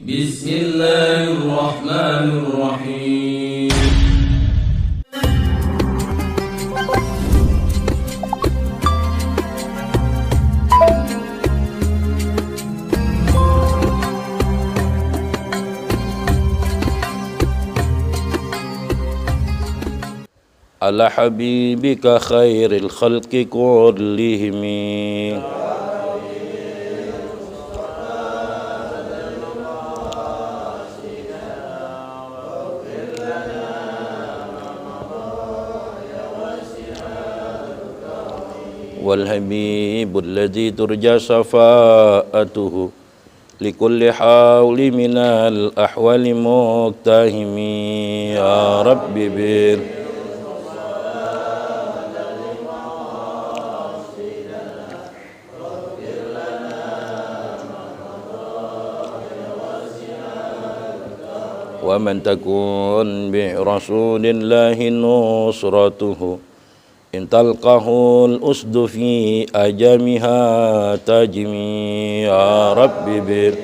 بسم الله الرحمن الرحيم على حبيبك خير الخلق كلهم والحبيب الذي ترجى شفاعته لكل حول من الأحوال مقتهم يا رب بر ومن تكون برسول الله نصرته إن تلقه الأسد في أجمها تجمي يا رب بر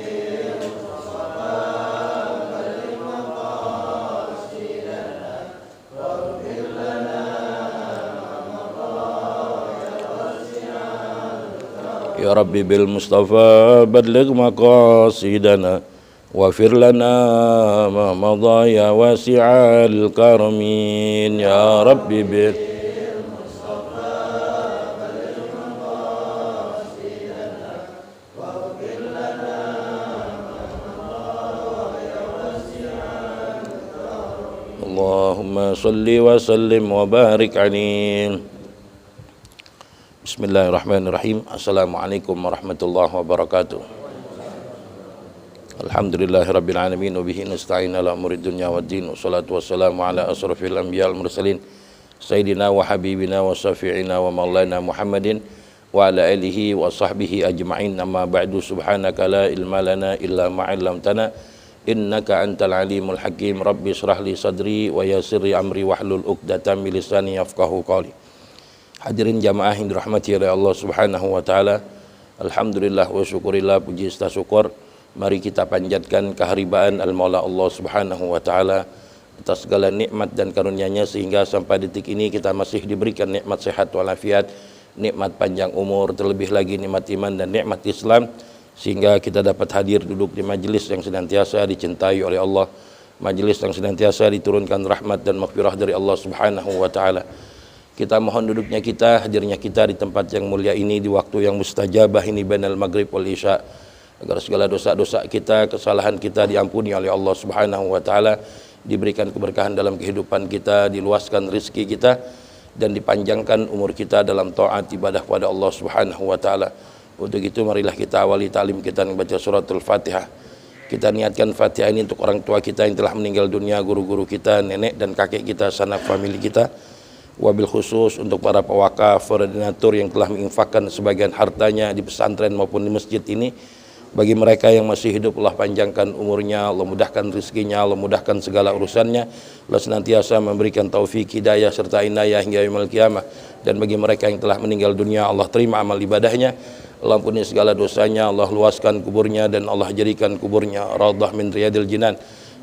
يا رب بالمصطفى بلغ مقاصدنا واغفر لنا ما مضى يا واسع الكرم يا رب بر اللهم صل وسلم وبارك عليه. Bismillahirrahmanirrahim. Assalamualaikum warahmatullahi wabarakatuh. Alhamdulillahirabbil alamin wa bihi nasta'in ala umuri dunya waddin. Wassalatu wassalamu ala asrafil anbiya'i wal mursalin sayyidina wa habibina wa syafi'ina wa maulana Muhammadin wa ala alihi wa sahbihi ajma'in. Amma ba'du, subhanaka la ilma lana illa ma 'allamtana innaka antal alimul hakim. Rabbi shrah li sadri wa yassir li amri wahlul 'uqdatam min lisani yafqahu qawli. Hadirin jamaah yang dirahmati oleh Allah Subhanahu wa taala, alhamdulillah wa syukurillah, puji serta syukur mari kita panjatkan keharibaan al-Maula Allah Subhanahu wa taala atas segala nikmat dan karunia-Nya sehingga sampai detik ini kita masih diberikan nikmat sehat walafiat, nikmat panjang umur, terlebih lagi nikmat iman dan nikmat Islam, sehingga kita dapat hadir duduk di majelis yang senantiasa dicintai oleh Allah, majelis yang senantiasa diturunkan rahmat dan maghfirah dari Allah Subhanahu wa taala. Kita mohon duduknya kita, hadirnya kita di tempat yang mulia ini di waktu yang mustajabah ini bainal maghrib wal isya, agar segala dosa-dosa kita, kesalahan kita diampuni oleh Allah Subhanahu wa taala, diberikan keberkahan dalam kehidupan kita, diluaskan rezeki kita dan dipanjangkan umur kita dalam taat ibadah kepada Allah Subhanahu wa taala. Untuk itu marilah kita awali ta'lim kita dengan baca suratul Fatihah. Kita niatkan Fatihah ini untuk orang tua kita yang telah meninggal dunia, guru-guru kita, nenek dan kakek kita, sanak famili kita. Wabil khusus untuk para pewakaf, koordinator yang telah menginfakkan sebagian hartanya di pesantren maupun di masjid ini. Bagi mereka yang masih hidup, Allah panjangkan umurnya, Allah mudahkan rezekinya, Allah mudahkan segala urusannya, Allah senantiasa memberikan taufik, hidayah serta inayah hingga yaumil qiyamah. Dan bagi mereka yang telah meninggal dunia, Allah terima amal ibadahnya, Allah ampuni segala dosanya, Allah luaskan kuburnya dan Allah jadikan kuburnya raudhah min riyadil jinan.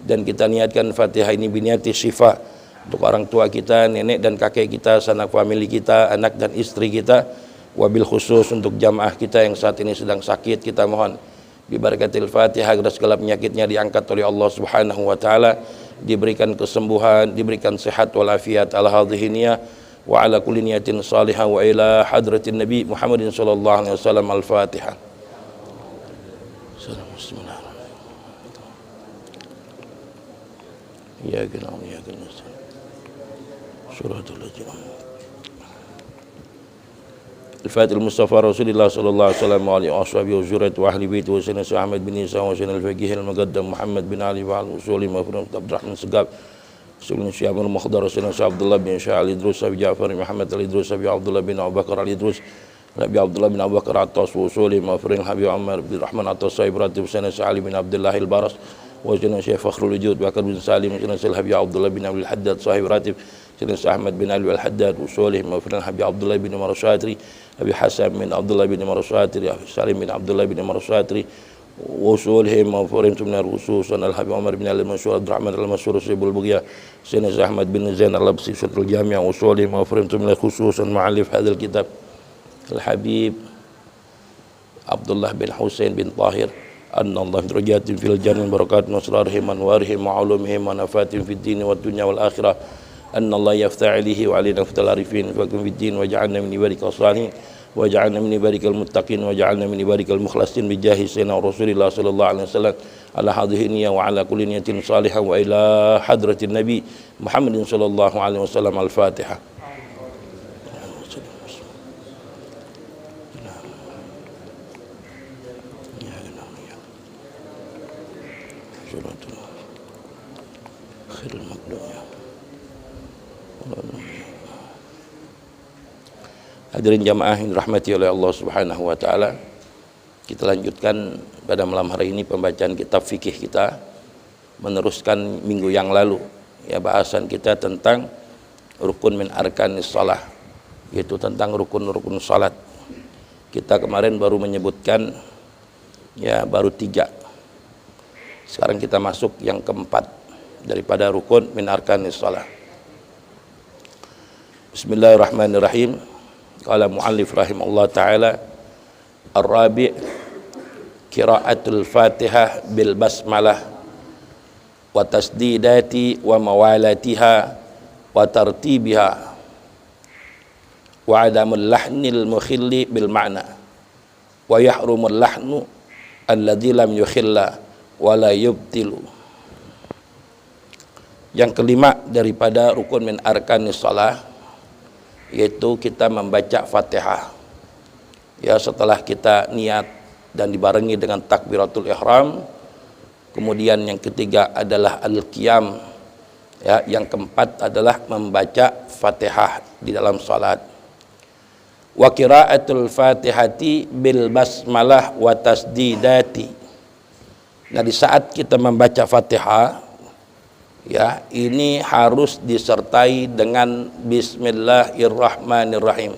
Dan kita niatkan Fatihah ini biniati syifa untuk orang tua kita, nenek dan kakek kita, sanak famili kita, anak dan istri kita. Wabil khusus untuk jamaah kita yang saat ini sedang sakit, kita mohon bibarakatil Fatihah agar segala penyakitnya diangkat oleh Allah Subhanahu wa taala, diberikan kesembuhan, diberikan sehat walafiat ala hadhihi niyah wa ala kulli niyatin salihah wa ila hadratin Nabi Muhammadin sallallahu alaihi wasallam. Al-Fatihah. Bismillahirrahmanirrahim. Ya ginam ya ginam. Suratul Al-Jinn. الفاتح المصطفى رسول الله صلى الله عليه وسلم وعلى أصحابه وزرته وأهل بيته وسنة أحمد بن عيسى وسنة الفقيه المقدم محمد بن علي وعلى أصول مفروض عبد الرحمن السقاف سنة الشيخ المخضر وسنة عبد الله بن شاع الإدروس أبي جعفر محمد الإدروس أبي عبد الله بن أبو بكر الإدروس أبي عبد الله بن أبو بكر عطاس وأصول مفروض حبيب عمر بن الرحمن عطاس صاحب راتب وسنة علي بن عبد الله البارس وسنة الشيخ فخر الوجود بكر بن سالم وسنة الحبيب عبد الله بن عبد الحداد صاحب راتب سنة أحمد بن علي الحداد وصوله مفروض حبيب عبد الله بن مرشاتري أبي حسن بن عبد الله بن مرشاتري أبي سالم بن عبد الله بن مرشاتري وصولهم وفورهم من الرسوس الحبيب عمر بن علي المنصور عبد الرحمن المنصور سيب البغية سيدنا أحمد بن زين اللبسي شرط الجامع وصولهم وفورهم من الخصوص المؤلف هذا الكتاب الحبيب عبد الله بن حسين بن طاهر أن الله درجات في الجنة بركات أسرارهم أنوارهم وعلومهم ونفاتهم في الدين والدنيا والآخرة أن الله يفتح عليه وعلينا فتح العارفين فكن في الدين وجعلنا من عبادك الصالحين وجعلنا من عبادك المتقين وجعلنا من عبادك المخلصين بجاه سيدنا رسول الله صلى الله عليه وسلم على هذه النية وعلى كل نية صالحة وإلى حضرة النبي محمد صلى الله عليه وسلم الفاتحة. Hadirin jamaah yang dirahmati oleh Allah Subhanahu wa taala. Kita lanjutkan pada malam hari ini pembacaan kitab fikih kita, meneruskan minggu yang lalu ya bahasan kita tentang rukun min arkanis shalah, yaitu tentang rukun-rukun salat. Kita kemarin baru menyebutkan ya baru 3. Sekarang kita masuk yang keempat daripada rukun min arkanis shalah. Bismillahirrahmanirrahim. Qala muallif rahimahullah ta'ala ar-rabi' qira'atul fatihah bil basmalah wa tasdidati wa mawalatiha wa tartibiha wa adamul lahnil mukhilli bil ma'na wa yahrumul lahnu alladhi lam yukhilla wa la yubtilu. Yang kelima daripada rukun min arkanis shalah yaitu kita membaca Fatihah. Ya, setelah kita niat dan dibarengi dengan takbiratul ihram. Kemudian yang ketiga adalah al-qiyam. Ya, yang keempat adalah membaca Fatihah di dalam salat. Wa qira'atul Fatihati bil basmalah wa tasdidati. Nah, di saat kita membaca Fatihah ya, ini harus disertai dengan Bismillahirrahmanirrahim.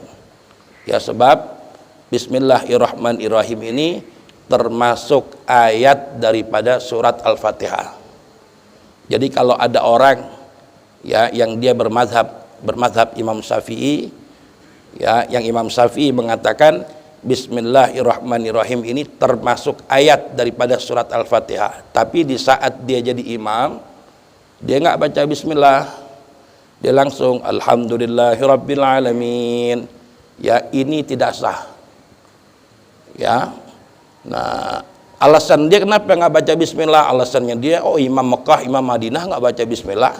Ya, sebab Bismillahirrahmanirrahim ini termasuk ayat daripada surat Al-Fatihah. Jadi kalau ada orang ya yang dia bermadzhab Imam Syafi'i, ya, yang Imam Syafi'i mengatakan Bismillahirrahmanirrahim ini termasuk ayat daripada surat Al-Fatihah. Tapi di saat dia jadi imam, dia nggak baca bismillah, dia langsung alhamdulillahirabbil alamin. Ya, ini tidak sah. Ya. Nah, alasan dia kenapa nggak baca bismillah? Alasannya dia, oh Imam Mekah, Imam Madinah nggak baca bismillah.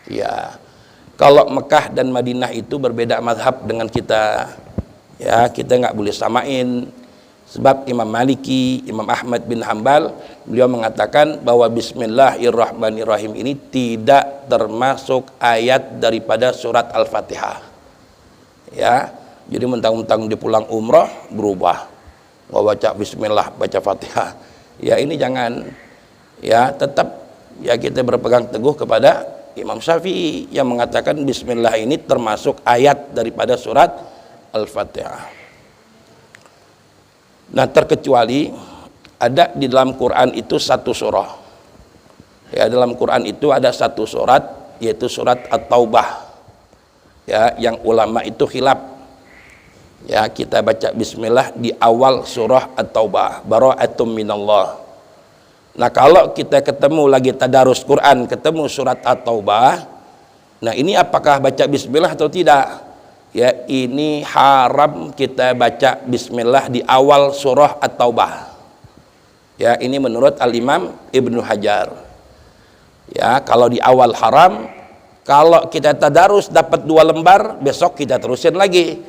Ya. Kalau Mekah dan Madinah itu berbeda mazhab dengan kita. Ya, kita nggak boleh samain. Sebab Imam Maliki, Imam Ahmad bin Hanbal, beliau mengatakan bahwa Bismillahirrahmanirrahim ini tidak termasuk ayat daripada surat Al-Fatihah. Ya, jadi mentang-mentang dia pulang umrah berubah, nggak baca Bismillah, baca Fatihah. Ya, ini jangan. Ya, tetap ya kita berpegang teguh kepada Imam Syafi'i yang mengatakan Bismillah ini termasuk ayat daripada surat Al-Fatihah. Nah, terkecuali ada di dalam Quran itu satu surah. Ya, dalam Quran itu ada satu surat, yaitu surat At-Taubah. Ya, yang ulama itu khilaf. Ya, kita baca bismillah di awal surah At-Taubah, bara'atum minallah. Nah, kalau kita ketemu lagi tadarus Quran, ketemu surat At-Taubah, nah ini apakah baca bismillah atau tidak? Ya, ini haram kita baca bismillah di awal surah At-Taubah. Ya, ini menurut Al-Imam Ibnu Hajar. Ya, kalau di awal haram, kalau kita tadarus dapat 2 lembar, besok kita terusin lagi.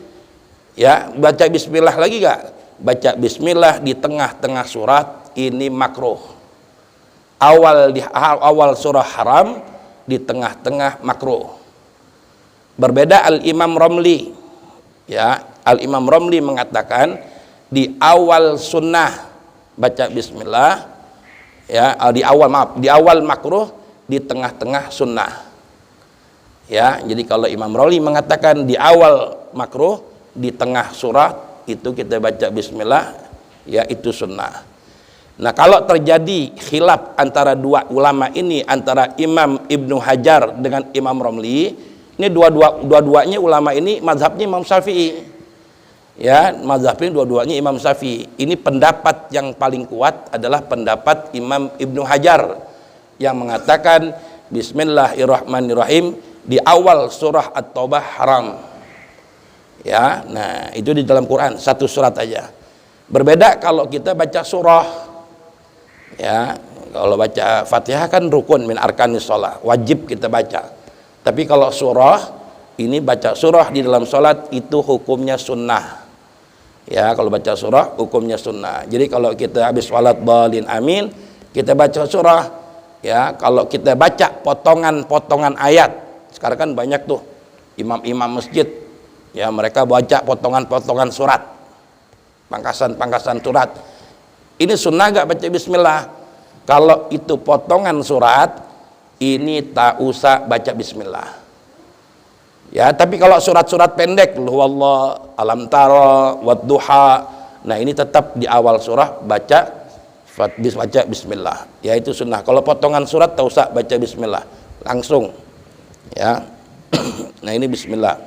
Ya, baca bismillah lagi gak? Baca bismillah di tengah-tengah surat ini makruh. Awal surah haram, di tengah-tengah makruh. Berbeda Al-Imam Romli. Ya, Al-Imam Romli mengatakan di awal sunnah baca bismillah, ya, di awal makruh, di tengah-tengah sunnah. Ya, jadi kalau Imam Romli mengatakan di awal makruh, di tengah surat itu kita baca bismillah, ya itu sunnah. Nah, kalau terjadi khilaf antara dua ulama ini, antara Imam Ibnu Hajar dengan Imam Romli, ini dua-duanya ulama ini mazhabnya Imam Syafi'i. Ya, mazhabnya dua-duanya Imam Syafi'i. Ini pendapat yang paling kuat adalah pendapat Imam Ibnu Hajar yang mengatakan Bismillahirrahmanirrahim di awal surah At-Taubah haram. Ya, nah itu di dalam Quran satu surat aja. Berbeda kalau kita baca surah. Ya, kalau baca Fatihah kan rukun min arkanis shalah, wajib kita baca. Tapi kalau surah, ini baca surah di dalam salat itu hukumnya sunnah. Ya, kalau baca surah hukumnya sunnah. Jadi kalau kita habis salat dhalin amin, kita baca surah. Ya, kalau kita baca potongan-potongan ayat. Sekarang kan banyak tuh imam-imam masjid. Ya, mereka baca potongan-potongan surat. Pangkasan-pangkasan surat. Ini sunnah gak baca bismillah? Kalau itu potongan surat, ini tak usah baca bismillah. Ya, tapi kalau surat-surat pendek, Allah, alam tara, wadduha, nah ini tetap di awal surah baca bismillah. Ya, itu sunnah. Kalau potongan surat tak usah baca bismillah, langsung. Ya, nah ini bismillah.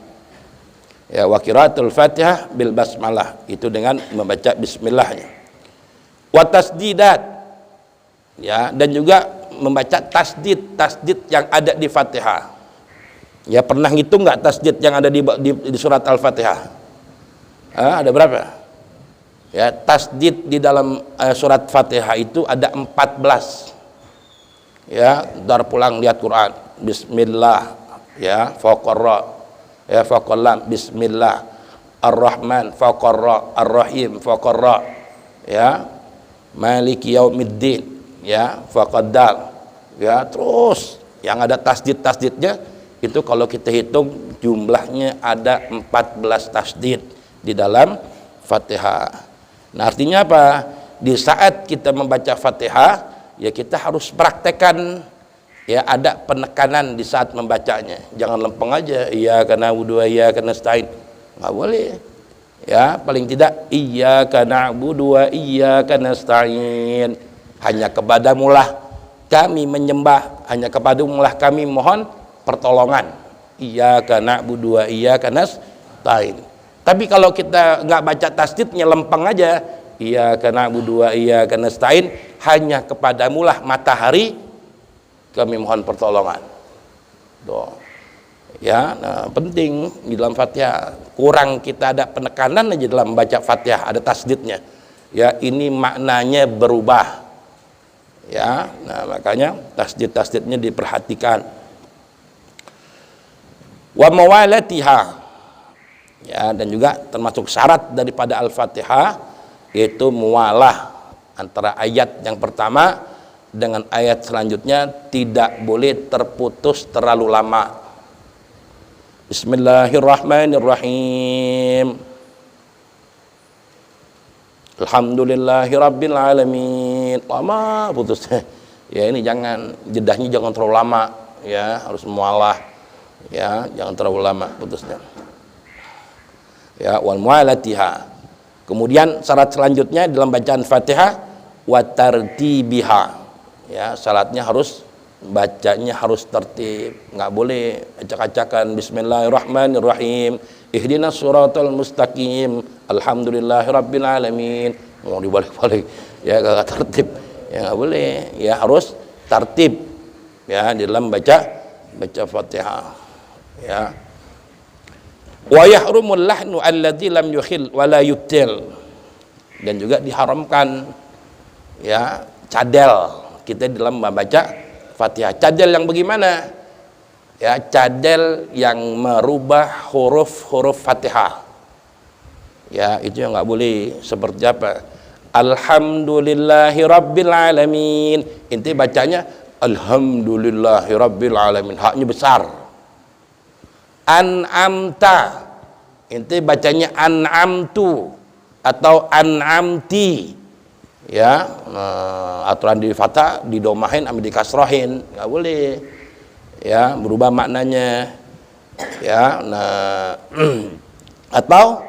Ya, wa qiraatul Fatihah bil basmalah, itu dengan membaca bismillahnya. Wa tasdidat, ya, dan juga membaca tasdid yang ada di Fatihah. Ya, pernah ngitung nggak tasdid yang ada di surat Al-Fatihah? Ada berapa? Ya, tasdid di dalam surat Fatihah itu ada 14. Ya, dar pulang lihat Quran. Bismillah, ya, faqarra, ya, faqallam, bismillah, ar-rahman, faqarra, ar-rahim, faqarra, ya, maliki yaumiddin, ya, faqaddar, ya, terus yang ada tasdid-tasdidnya itu kalau kita hitung jumlahnya ada 14 tasdid di dalam Fatihah. Nah, artinya apa? Di saat kita membaca Fatihah, ya kita harus praktekkan, ya, ada penekanan di saat membacanya. Jangan lempeng aja, iyyaka na'budu wa iyyaka nasta'in. Nggak boleh. Ya, paling tidak iyyaka na'budu wa iyyaka nasta'in. Hanya kepadamulah kami menyembah, hanya kepadamulah kami mohon pertolongan. Iyyaka na'budu wa iyyaka nasta'in. Tapi kalau kita nggak baca tasdidnya, lempeng aja, iyyaka na'budu wa iyyaka nasta'in, hanya kepadamulah matahari kami mohon pertolongan. Tuh. Ya, nah, penting di dalam Fatihah. Kurang kita ada penekanan aja dalam baca Fatihah, ada tasdidnya. Ya, ini maknanya berubah. Ya, nah makanya tasdid-tasdidnya diperhatikan. Wa mawalatiha. Ya, dan juga termasuk syarat daripada Al-Fatihah yaitu muwalah antara ayat yang pertama dengan ayat selanjutnya tidak boleh terputus terlalu lama. Bismillahirrahmanirrahim. Alhamdulillahirabbil alamin. Lama putusnya. Ya, ini jangan, jedahnya jangan terlalu lama, ya, harus mualah. Ya, jangan terlalu lama putusnya. Ya, wal mualatiha. Kemudian syarat selanjutnya dalam bacaan Fatihah wa tartibiha. Ya, syaratnya harus bacanya harus tertib, nggak boleh acak-acakan. Bismillahirrahmanirrahim, ihdinas siratal mustaqim, alhamdulillahirabbil alamin, mau dibalik-balik, ya, nggak tertib, ya nggak boleh, ya harus tertib, ya, di dalam baca Fatihah. Ya, wa yahrumul lahnu alladzi lam yukhil wa la yubtil, dan juga diharamkan, ya, cadel kita dalam membaca Fatihah. Cadel yang bagaimana? Ya, cadel yang merubah huruf-huruf Fatihah. Ya, itu yang nggak boleh. Seperti apa? Alhamdulillahirabbil alamin. Inti bacanya alhamdulillahirabbil alamin. Haknya besar. An'amta. Inti bacanya an'amtu atau an'amti. Ya, aturan di fathah didomahin sama dikasrohin, nggak boleh, ya, berubah maknanya, ya. Nah, atau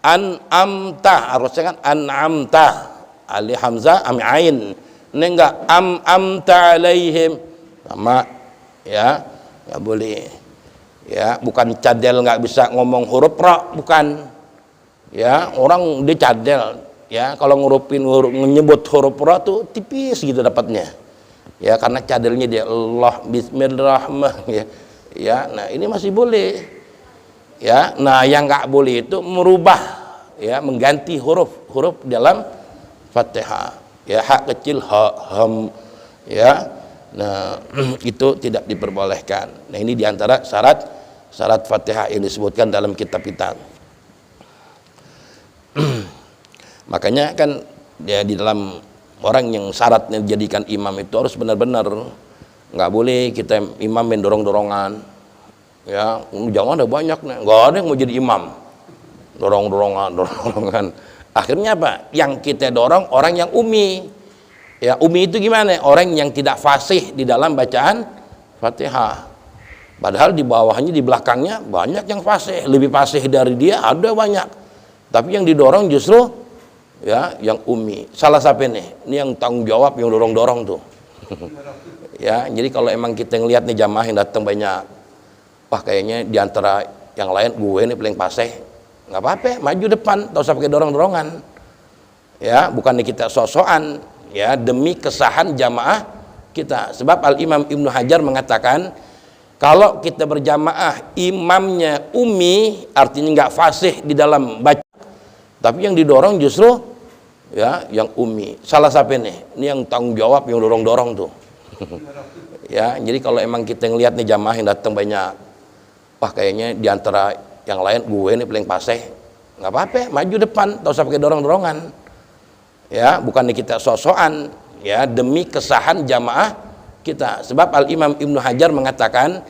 an'amta, harusnya kan an'amta alif hamzah am ain. Ini enggak amta alaihim, sama ya, enggak boleh. Ya, bukan cadel nggak bisa ngomong huruf ra, bukan. Ya, orang dia cadel. Ya, kalau nyebut huruf ra tuh tipis gitu dapatnya. Ya, karena cadelnya dia Allah bismillahirrahmanirrahim. Ya. Ya, nah ini masih boleh. Ya, nah yang nggak boleh itu merubah, ya, mengganti huruf dalam Fatihah. Ya, ha kecil ha ham, ya. Nah, itu tidak diperbolehkan. Nah, ini diantara syarat Fatihah yang disebutkan dalam kitab-kitab. Makanya kan ya di dalam orang yang syaratnya dijadikan imam itu harus benar-benar, nggak boleh kita imam main dorong-dorongan. Ya, jangan ada banyak nih, nggak ada yang mau jadi imam. Dorong-dorongan. Akhirnya apa? Yang kita dorong orang yang umi. Ya, umi itu gimana? Orang yang tidak fasih di dalam bacaan Fatihah. Padahal di bawahnya, di belakangnya banyak yang fasih, lebih fasih dari dia ada banyak. Tapi yang didorong justru ya yang umi. Salah siapa nih? Ini yang tanggung jawab yang dorong-dorong tuh. Ya, jadi kalau emang kita ngelihat nih jamaah yang datang banyak, wah kayaknya diantara yang lain gue nih paling fasih. Nggak apa-apa, maju depan, tak usah pakai dorong-dorongan. Ya, bukannya kita sosokan, ya, demi kesahan jamaah kita. Sebab Al-Imam Ibnu Hajar mengatakan, kalau kita berjamaah imamnya umi, artinya nggak fasih di dalam baca, tapi yang didorong justru ya yang umi. Salah siapa nih? Ini yang tanggung jawab yang dorong-dorong tuh. Ya, jadi kalau emang kita ngelihat nih jamaah yang datang banyak, wah kayaknya diantara yang lain gue nih paling fasih. Nggak apa-apa, maju depan, tak usah pakai dorong-dorongan. Ya, bukannya kita sosokan, ya, demi kesahan jamaah kita. Sebab Al-Imam Ibnu Hajar mengatakan,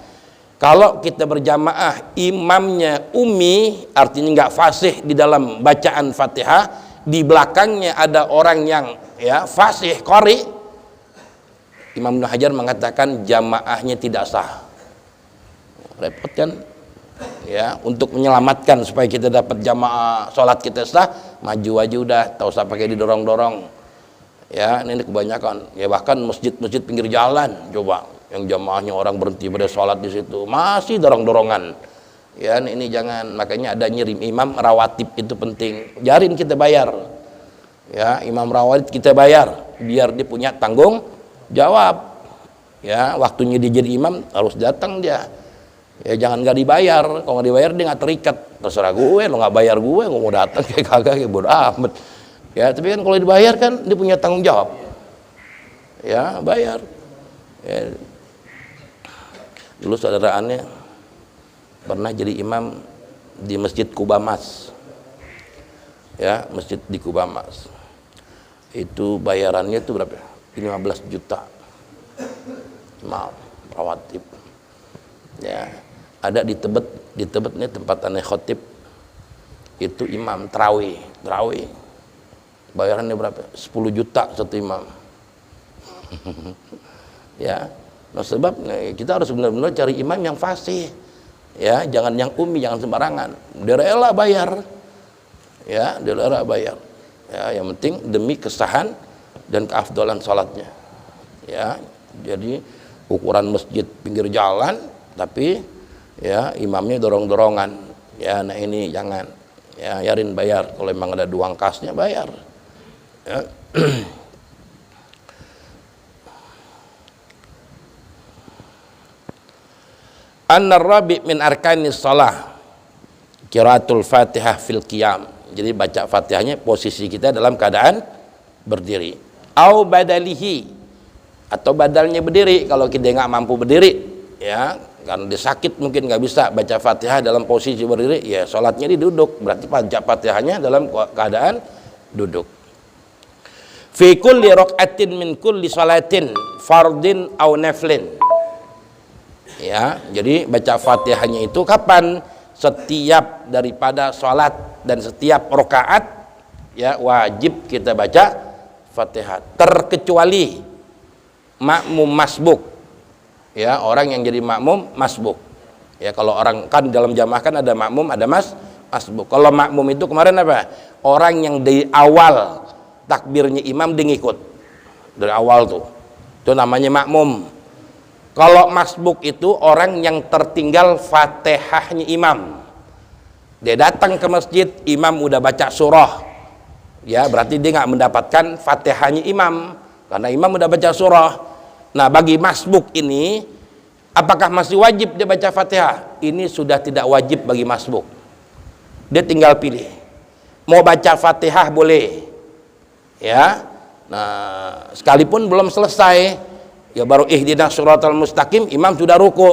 kalau kita berjamaah imamnya umi, artinya nggak fasih di dalam bacaan Fatihah, di belakangnya ada orang yang ya fasih qari, Imam Ibnu Hajar mengatakan jamaahnya tidak sah. Repot kan? Ya, untuk menyelamatkan supaya kita dapat jamaah sholat kita sah, maju aja udah, tak usah pakai didorong-dorong. Ya, ini kebanyakan. Ya, bahkan masjid-masjid pinggir jalan, coba yang jamaahnya orang berhenti pada sholat di situ masih dorong-dorongan. Ya, ini jangan. Makanya ada nyirim imam rawatib itu penting. Jarin kita bayar. Ya, imam rawatib kita bayar biar dia punya tanggung jawab. Ya, waktunya dia jadi imam harus datang dia. Ya, jangan nggak dibayar. Kalau nggak dibayar dia nggak terikat. Terserah gue, lo nggak bayar gue mau datang kayak kagak, kayak bodoh amat. Ya, tapi kan kalau dibayar kan dia punya tanggung jawab. Ya, bayar. Ya. Dulu saudaraannya pernah jadi imam di Masjid Kubamas. Ya, masjid di Kubamas. Itu bayarannya itu berapa? 15 juta. Maaf, rawatib. Ya, ada di Tebet ini tempat aneh khotib. Itu imam tarawih. Bayarannya berapa? 10 juta satu imam. Ya, nah sebab kita harus benar-benar cari imam yang fasih. Ya, jangan yang umi, jangan sembarangan. Dia rela bayar. Ya, dia rela bayar. Ya, yang penting demi kesahan dan keafdalan salatnya. Ya, jadi ukuran masjid pinggir jalan, tapi ya imamnya dorong-dorongan. Ya, nah ini jangan. Ya, yarin bayar. Kalau memang ada uang kasnya bayar. Ya. An-rabi min arkanis shalah qiraatul Fatihah fil qiyam. Jadi baca Fatihahnya posisi kita dalam keadaan berdiri. Au badalihi, atau badalnya berdiri kalau kita nggak mampu berdiri, ya karena dia sakit mungkin nggak bisa baca Fatihah dalam posisi berdiri, ya sholatnya dia duduk, berarti baca Fatihahnya dalam keadaan duduk. Fi kulli raqatin min kulli salatin fardin au naflin. Ya, jadi baca Fatihahnya itu kapan? Setiap daripada sholat dan setiap rakaat, ya wajib kita baca Fatihah, terkecuali makmum masbuk. Ya, orang yang jadi makmum masbuk. Ya, kalau orang kan dalam jamaah kan ada makmum, ada masbuk. Kalau makmum itu kemarin apa? Orang yang dari awal takbirnya imam dia ngikut dari awal tuh. Itu namanya makmum. Kalau masbuk itu orang yang tertinggal Fatihahnya imam. Dia datang ke masjid, imam udah baca surah. Ya, berarti dia nggak mendapatkan Fatihahnya imam karena imam udah baca surah. Nah, bagi masbuk ini apakah masih wajib dia baca Fatihah? Ini sudah tidak wajib bagi masbuk. Dia tinggal pilih. Mau baca Fatihah boleh. Ya. Nah, sekalipun belum selesai, ya baru ihdinas siratal mustaqim, imam sudah ruku.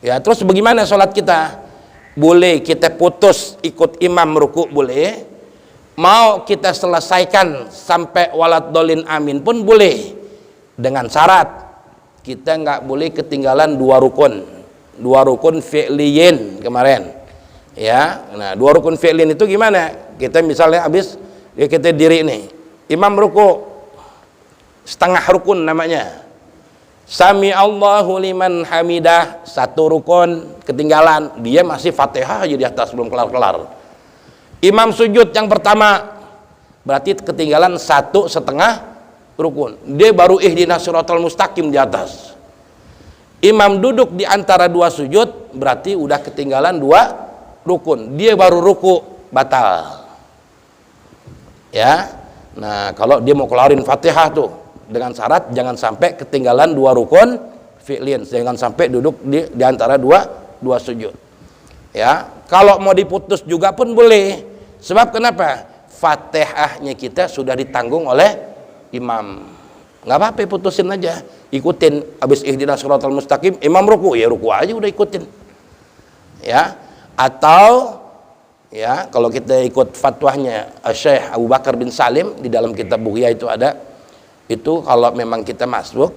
Ya, terus bagaimana sholat kita? Boleh kita putus ikut imam ruku boleh. Mau kita selesaikan sampai waladhdallin amin pun boleh, dengan syarat kita nggak boleh ketinggalan dua rukun fi'liyin kemarin ya. Nah, dua rukun fi'liyin itu gimana? Kita misalnya habis ya kita diri nih, imam ruku setengah rukun namanya, sami Allahu liman hamidah, satu rukun ketinggalan, dia masih Fatihah aja di atas belum kelar-kelar. Imam sujud yang pertama berarti ketinggalan satu setengah rukun, dia baru ihdinas siratal mustaqim di atas. Imam duduk di antara dua sujud berarti udah ketinggalan dua rukun, dia baru ruku, batal ya. Nah, kalau dia mau kelarin Fatihah tuh dengan syarat jangan sampai ketinggalan dua rukun fi'lin, jangan sampai duduk di antara dua sujud ya. Kalau mau diputus juga pun boleh. Sebab kenapa? Fatihahnya kita sudah ditanggung oleh imam. Nggak apa-apa, putusin aja, ikutin. Habis ihdinas siratal mustaqim, imam ruku, ya ruku aja udah ikutin. Ya, atau ya kalau kita ikut fatwanya Syekh Abu Bakar bin Salim di dalam kitab Bughiyah itu ada, itu kalau memang kita masbuk,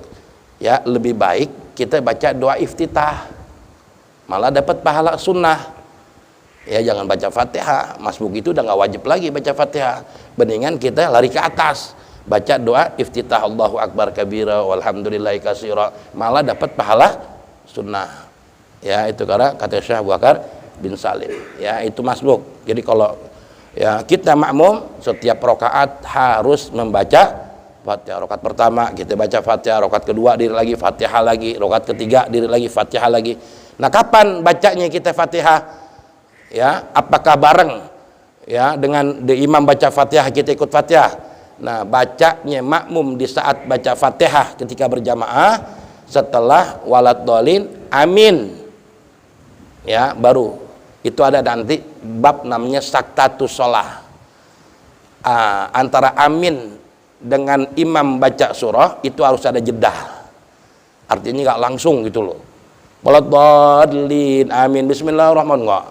ya lebih baik kita baca doa iftitah, malah dapat pahala sunnah. Ya, jangan baca Fatihah. Masbuk itu udah nggak wajib lagi baca Fatihah. Mendingan kita lari ke atas, baca doa iftitah, Allahu akbar kabira walhamdulillahi katsira, malah dapat pahala sunnah. Ya, itu karena kata Syekh Abu Bakar bin Salim. Ya, itu masbuk. Jadi kalau ya kita makmum, setiap rakaat harus membaca Fatihah. Rakaat pertama kita baca Fatihah, rakaat kedua diri lagi Fatihah lagi, rakaat ketiga diri lagi Fatihah lagi. Nah, kapan bacanya kita Fatihah? Ya, apakah bareng ya dengan imam baca Fatihah kita ikut Fatihah? Nah, bacanya makmum di saat baca Fatihah ketika berjamaah setelah waladhdallin amin. Ya, baru itu ada nanti bab namanya saktatus shalah. Antara amin dengan imam baca surah itu harus ada jeda. Artinya nggak langsung gitu loh. Waladhdallin amin bismillahirrahmanirrahim enggak.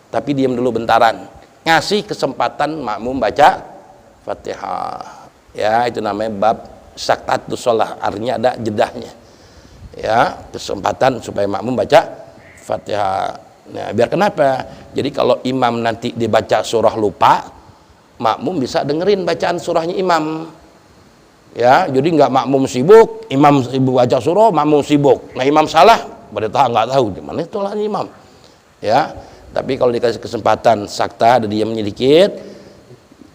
Tapi diam dulu bentaran, ngasih kesempatan makmum baca Fatihah. Ya, itu namanya bab saktatus shalah, artinya ada jedahnya. Ya, kesempatan supaya makmum baca Fatihah. Nah, biar kenapa? Jadi kalau imam nanti dibaca surah lupa, makmum bisa dengerin bacaan surahnya imam. Ya, jadi nggak makmum sibuk, imam sibuk baca surah, makmum sibuk. Nah, imam salah, berarti nggak tahu di mana itu imam. Ya. Tapi kalau dikasih kesempatan sakta, ada diamnya dikit,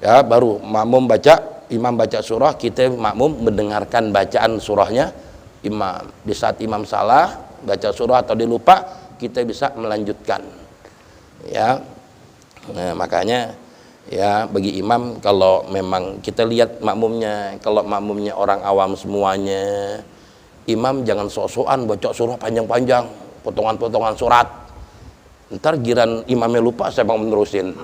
ya baru makmum baca, imam baca surah, kita makmum mendengarkan bacaan surahnya imam. Di saat imam salah baca surah atau dia lupa, kita bisa melanjutkan. Ya, nah, makanya ya bagi imam kalau memang kita lihat makmumnya, kalau makmumnya orang awam semuanya, imam jangan sok-sokan baca surah panjang-panjang, potongan-potongan surat. Ntar giran imamnya lupa, saya mau menerusin.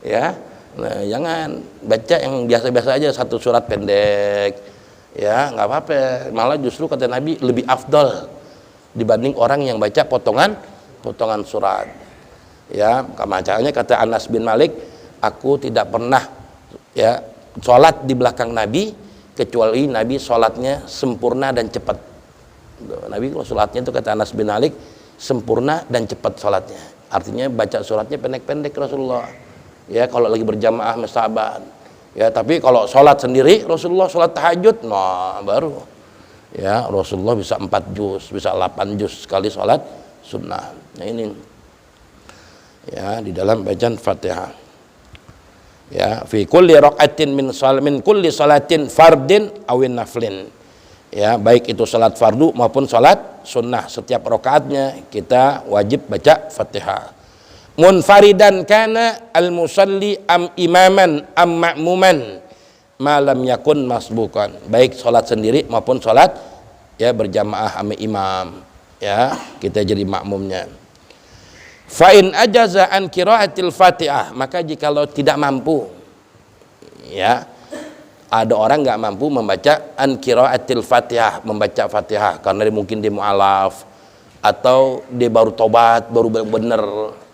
Ya, nah, jangan baca yang biasa-biasa aja, satu surat pendek. Ya, nggak apa-apa. Malah justru kata Nabi lebih afdal dibanding orang yang baca potongan surat. Ya, macamnya kata Anas bin Malik, aku tidak pernah ya sholat di belakang Nabi kecuali Nabi sholatnya sempurna dan cepat. Nabi kalau sholatnya itu kata Anas bin Malik sempurna dan cepat sholatnya, artinya baca suratnya pendek-pendek Rasulullah. Ya, kalau lagi berjamaah sahabat. Ya, tapi kalau sholat sendiri Rasulullah sholat tahajud, nah baru ya Rasulullah bisa 4 juz, bisa 8 juz sekali sholat sunnah. Nah ini ya di dalam bacaan Fatihah. Ya, fi kulli raqatin min kulli salatin fardin awin naflin. Ya, baik itu salat fardu maupun salat sunnah, setiap rakaatnya kita wajib baca Fatihah. Munfaridan kana al-musalli am imaman am ma'muman malam yakun masbukan, baik salat sendiri maupun salat ya berjamaah sama imam, ya kita jadi makmumnya. Fa in ajaza an qiraatil Fatihah, maka jikalau tidak mampu, ya ada orang nggak mampu membaca an qiraatil Fatihah, membaca Fatihah karena mungkin dia mualaf atau dia baru tobat, baru bener,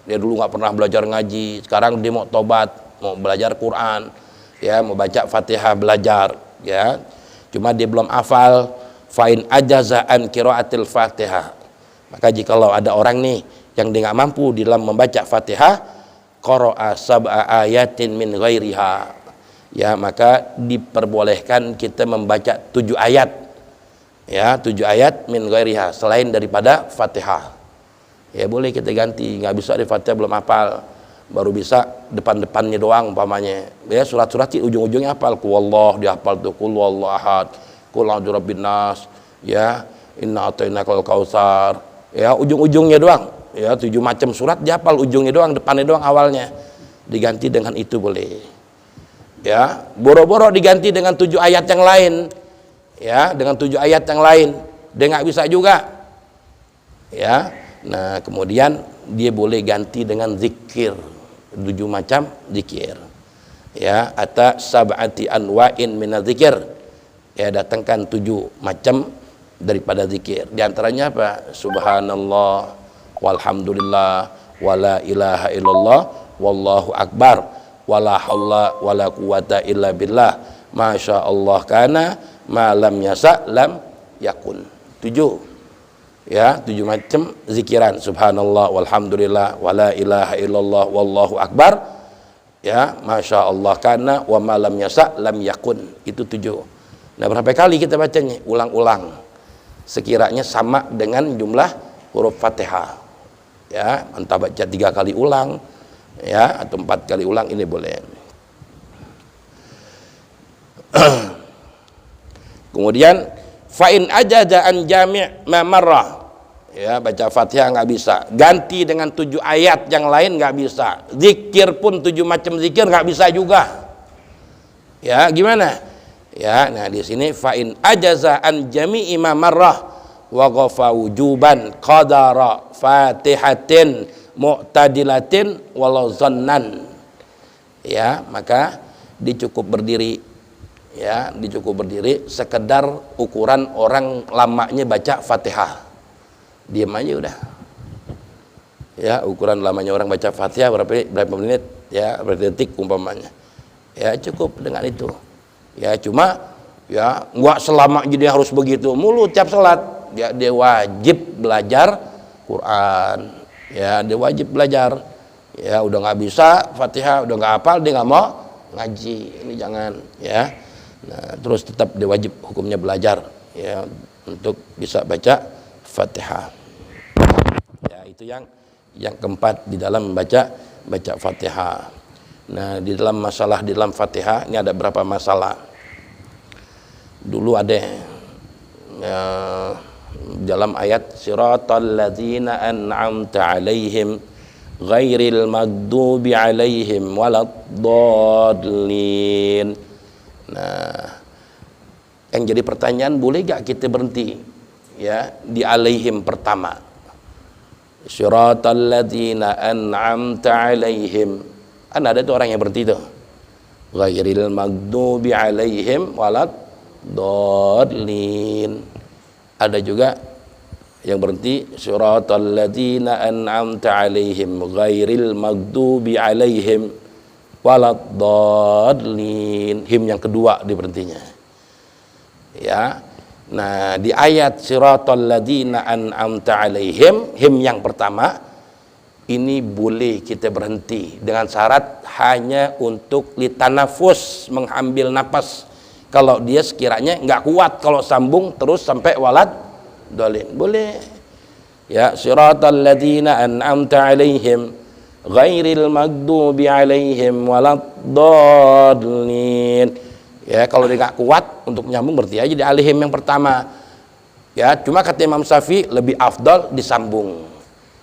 dia dulu nggak pernah belajar ngaji, sekarang dia mau tobat, mau belajar Quran, ya mau baca Fatihah, belajar, ya cuma dia belum hafal. Fa in ajaza an qiraatil Fatihah, maka jikalau ada orang nih yang dia nggak mampu di dalam membaca Fatihah, qara'a sab'a ayatin min ghairiha, ya maka diperbolehkan kita membaca 7 ayat, ya 7 ayat min ghairiha, selain daripada Fatihah. Ya boleh kita ganti, nggak bisa di Fatihah belum hafal, baru bisa depan-depannya doang umpamanya, ya surat-surat ujung-ujungnya hafal, qul dihafal tuh, qul huwallahu ahad, qul a'udzu birabbin nas, ya inna a'tainakal kautsar, ya ujung-ujungnya doang, ya 7 macam surat dihafal, ujungnya doang, depannya doang, awalnya diganti dengan itu boleh. Ya boro-boro diganti dengan 7 ayat yang lain, ya dengan 7 ayat yang lain dia nggak bisa juga, ya nah kemudian dia boleh ganti dengan zikir, 7 macam zikir, ya atau sab'ati anwa'in minadzikir, ya datangkan 7 macam daripada zikir, diantaranya apa? Subhanallah walhamdulillah wala ilaha illallah wallahu akbar wala haula wala quwata illa billah masya Allah kana ma lam yasa lam yakun. 7, ya 7 macam zikiran, subhanallah walhamdulillah wala ilaha illallah wallahu akbar, ya masya Allah kana wa ma lam yasa lam yakun, itu 7. Nah berapa kali kita bacanya? Ulang-ulang sekiranya sama dengan jumlah huruf Fatihah, ya entah baca 3 kali ulang, ya atau 4 kali ulang, ini boleh. Kemudian fa in ajaza an jami' ma marrah, ya baca Fatihah nggak bisa, ganti dengan 7 ayat yang lain nggak bisa, zikir pun 7 macam zikir nggak bisa juga, ya gimana? Ya nah di sini fa in ajaza an jami'i ma marrah wa ghafa wujuban qadara fatihatin mu'tadilatin walau zannan, ya maka dicukup berdiri, ya dicukup berdiri sekedar ukuran orang lamanya baca Fatihah, diam aja udah, ya ukuran lamanya orang baca Fatihah berapa menit, ya berapa detik umpamanya, ya cukup dengan itu, ya cuma ya nggak selama jadi harus begitu mulu tiap salat, ya dia wajib belajar Quran, ya dia wajib belajar, ya udah nggak bisa Fatihah, udah nggak hafal, dia nggak mau ngaji, ini jangan, ya nah terus tetap dia wajib hukumnya belajar, ya untuk bisa baca Fatihah, ya itu yang keempat di dalam baca Fatihah. Nah di dalam masalah di dalam Fatihah ini ada berapa masalah. Dulu ada dalam ayat siratal ladzina an'amta alaihim ghairil maghdubi alaihim waladdallin. Nah yang jadi pertanyaan, boleh gak kita berhenti ya di alaihim pertama, siratal ladzina an'amta alaihim, kan ada tuh orang yang berhenti tuh ghairil maghdubi alaihim waladdallin. Ada juga yang berhenti siratal ladzina an'amta alaihim ghairil maghdubi alaihim waladdallin, him yang kedua diberhentinya, ya nah di ayat siratal ladzina an'amta alaihim, him yang pertama ini boleh kita berhenti dengan syarat hanya untuk litanafus, mengambil napas. Kalau dia sekiranya nggak kuat kalau sambung terus sampai walad dolin, boleh. Ya siratal ladzina an'amta alaihim, ghairil maghdubi alaihim waladdallin. Ya, kalau dia nggak kuat untuk nyambung berarti aja di alaihim yang pertama. Ya, cuma kata Imam Syafi'i lebih afdal disambung.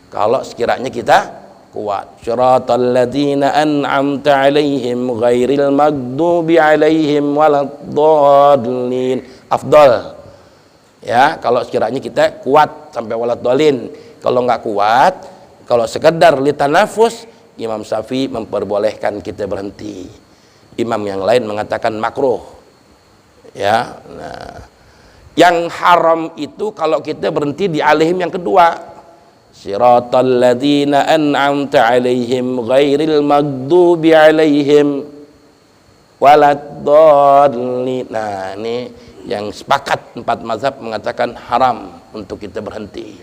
Kalau sekiranya kita kuat. Syiratal ladzina an'amta alaihim ghairil maghdubi alaihim waladdallin. Afdal. Ya, kalau sekiranya kita kuat sampai waladdallin. Kalau nggak kuat, kalau sekedar litanafus, Imam Syafi'i memperbolehkan kita berhenti. Imam yang lain mengatakan makruh. Ya, nah, yang haram itu kalau kita berhenti di alaihim yang kedua. Siratal ladzina an'amta alaihim ghairil maghdubi alaihim waladdallin. Nah, ini yang sepakat 4 mazhab mengatakan haram untuk kita berhenti.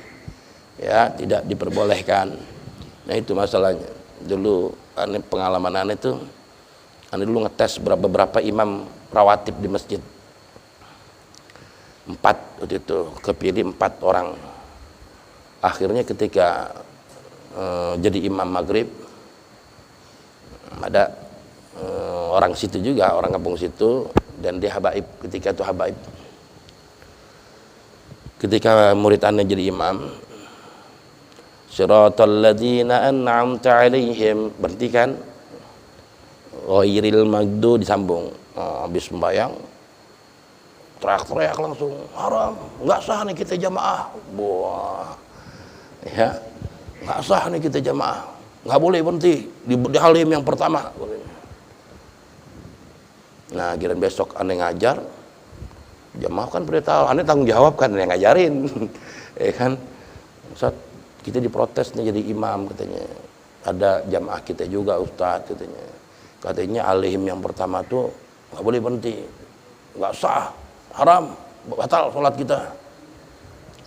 Ya, tidak diperbolehkan. Nah, itu masalahnya. Dulu aneh pengalaman aneh itu, aneh dulu ngetes beberapa imam rawatib di masjid. 4 waktu itu, kepilih 4 orang. Akhirnya ketika jadi imam maghrib, ada orang situ juga, orang kampung situ, dan dia habaib, ketika itu habaib. Ketika murid aneh jadi imam, Siratal ladzina an'amta alaihim, berhenti kan, ghairil maghdubi disambung. Habis sembahyang teriak-teriak langsung, haram, nggak sah nih kita jamaah. Wah, ya, nggak sah nih kita jamaah, nggak boleh berhenti di halim yang pertama. Nah, kira besok aneh ngajar, jamaah kan beritahu, aneh tanggung jawab kan, aneh ngajarin. Kan, Ustaz, kita diprotes nih jadi imam katanya, ada jamaah kita juga Ustaz katanya alaihim yang pertama tuh nggak boleh berhenti, nggak sah, haram, batal sholat kita.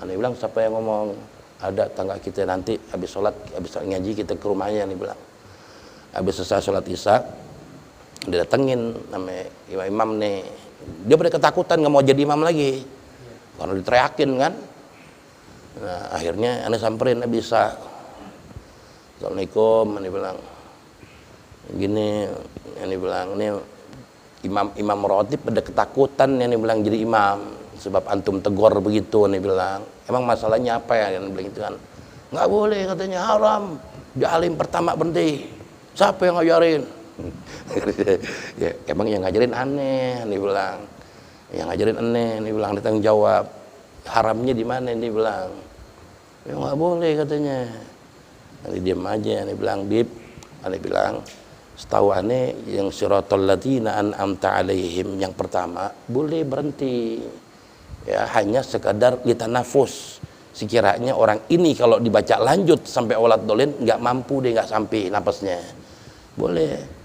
Aneh bilang, siapa yang ngomong? Ada tangga kita, nanti habis sholat, habis ngaji kita ke rumahnya. Aneh bilang, habis selesai sholat isya dia datengin namanya imam nih, dia pada ketakutan nggak mau jadi imam lagi karena diteriakin kan. Nah, akhirnya aneh samperin, bisa, Assalamualaikum, aneh bilang gini, aneh bilang ini imam rawatib pada ketakutan, aneh bilang jadi imam sebab antum tegur begitu. Aneh bilang, emang masalahnya apa ya? Aneh bilang gitu kan, nggak boleh katanya, haram di alim pertama berhenti, siapa yang ngajarin? Ya, emang yang ngajarin aneh, aneh bilang, yang ngajarin aneh bilang, ada tanggung jawab, haramnya di mana? Aneh bilang, ya nggak boleh katanya. Aneh diam aja, aneh bilang, Bib, aneh bilang, setahu aneh yang siratal ladzina an'amta alaihim yang pertama boleh berhenti. Ya, hanya sekadar litanafus. Sekiranya orang ini kalau dibaca lanjut sampai waladdallin nggak mampu, dia nggak sampai napasnya, boleh.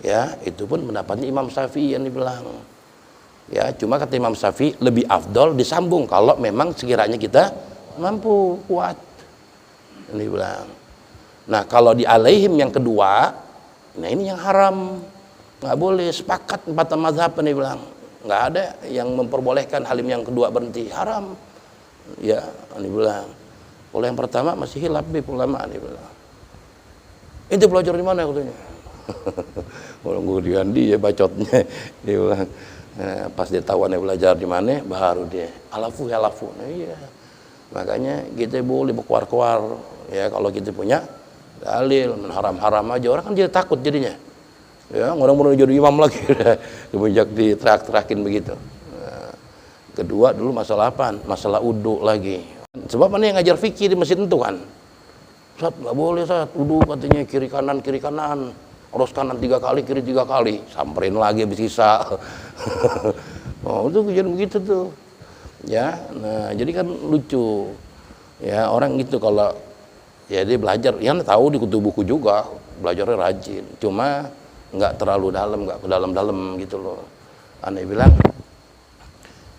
Ya, itu pun pendapatnya Imam Syafi'i yang dibilang. Ya, cuma kata Imam Syafi'i lebih afdal disambung kalau memang sekiranya kita mampu, kuat. Yang dibilang. Nah, kalau di alaihim yang kedua, nah ini yang haram, nggak boleh. Sepakat 4 mazhab yang dibilang, nggak ada yang memperbolehkan halim yang kedua berhenti, haram. Ya, ini bilang. Kalau yang pertama masih hilaf ulama, ini bilang. Itu belajar di mana katanya? Orang kemudian dia bacotnya, dia bilang, pas dia tahu aneh belajar di mana, baru dia alafu. Nah, iya, makanya kita boleh berkuar-kuar. Ya, kalau kita punya dalil, haram-haram aja, orang kan jadi takut jadinya. Ya, orang-orang jadi imam lagi, semenjak diterak-terakin begitu. Nah, kedua dulu masalah apa? Masalah uduk lagi. Sebab mana yang ngajar fikih di masjid itu kan, Ustaz, nggak boleh Ustaz, uduk katanya kiri kanan, harus kanan 3 kali, kiri 3 kali, samperin lagi habis sisa. Oh, itu kejadian begitu tuh. Ya, nah jadi kan lucu. Ya, orang gitu kalau ya dia belajar, ya tahu di kutu buku juga, belajarnya rajin. Cuma nggak terlalu dalam, nggak ke dalam-dalam gitu loh. Aneh bilang,